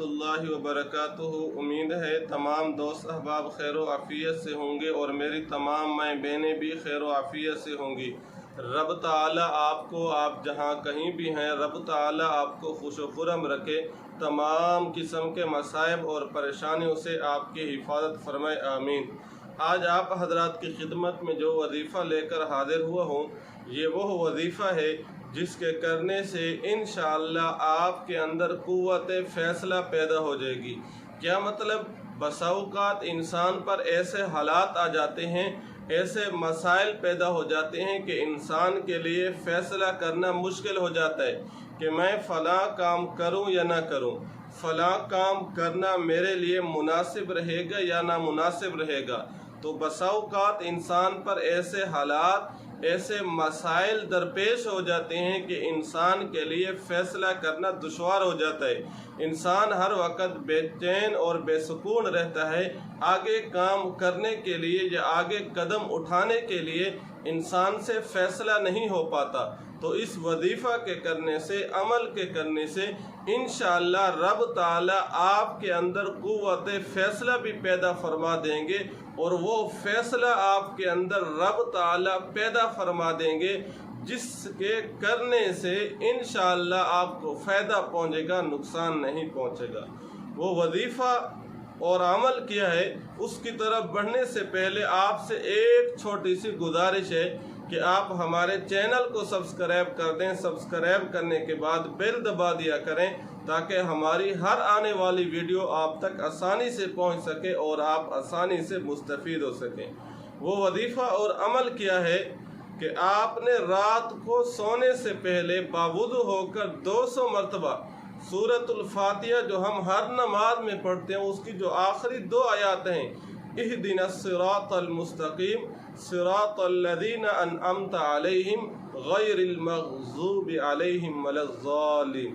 اللہ وبرکاتہ۔ امید ہے تمام دوست احباب خیر و عافیت سے ہوں گے اور میری تمام مائیں بہنیں بھی خیر و عافیت سے ہوں گی۔ رب تعالیٰ آپ کو، آپ جہاں کہیں بھی ہیں، رب تعالیٰ آپ کو خوش و خرم رکھے، تمام قسم کے مصائب اور پریشانیوں سے آپ کی حفاظت فرمائے، آمین۔ آج آپ حضرات کی خدمت میں جو وظیفہ لے کر حاضر ہوا ہوں، یہ وہ وظیفہ ہے جس کے کرنے سے انشاءاللہ آپ کے اندر قوت فیصلہ پیدا ہو جائے گی۔ کیا مطلب؟ بسا اوقات انسان پر ایسے حالات آ جاتے ہیں، ایسے مسائل پیدا ہو جاتے ہیں کہ انسان کے لیے فیصلہ کرنا مشکل ہو جاتا ہے کہ میں فلاں کام کروں یا نہ کروں، فلاں کام کرنا میرے لیے مناسب رہے گا یا نامناسب رہے گا۔ تو بسا اوقات انسان پر ایسے حالات، ایسے مسائل درپیش ہو جاتے ہیں کہ انسان کے لیے فیصلہ کرنا دشوار ہو جاتا ہے۔ انسان ہر وقت بے چین اور بے سکون رہتا ہے، آگے کام کرنے کے لیے یا آگے قدم اٹھانے کے لیے انسان سے فیصلہ نہیں ہو پاتا۔ تو اس وظیفہ کے کرنے سے، عمل کے کرنے سے انشاءاللہ رب تعالیٰ آپ کے اندر قوت فیصلہ بھی پیدا فرما دیں گے، اور وہ فیصلہ آپ کے اندر رب تعالیٰ پیدا فرما دیں گے جس کے کرنے سے انشاءاللہ آپ کو فائدہ پہنچے گا، نقصان نہیں پہنچے گا۔ وہ وظیفہ اور عمل کیا ہے، اس کی طرف بڑھنے سے پہلے آپ سے ایک چھوٹی سی گزارش ہے کہ آپ ہمارے چینل کو سبسکرائب کر دیں۔ سبسکرائب کرنے کے بعد بیل دبا دیا کریں تاکہ ہماری ہر آنے والی ویڈیو آپ تک آسانی سے پہنچ سکے اور آپ آسانی سے مستفید ہو سکیں۔ وہ وظیفہ اور عمل کیا ہے کہ آپ نے رات کو سونے سے پہلے باوضو ہو کر 200 مرتبہ سورۃ الفاتحہ جو ہم ہر نماز میں پڑھتے ہیں، اس کی جو آخری 2 آیات ہیں، اہدنا الصراط المستقیم صراط الذین انعمت علیہم غیر المغضوب علیہم ولا الضالین،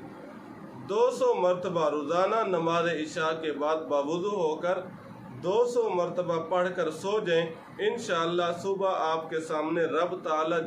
200 مرتبہ روزانہ نماز عشاء کے بعد باوضو ہو کر 200 مرتبہ پڑھ کر سو جائیں۔ انشاءاللہ صبح آپ کے سامنے رب تعالیٰ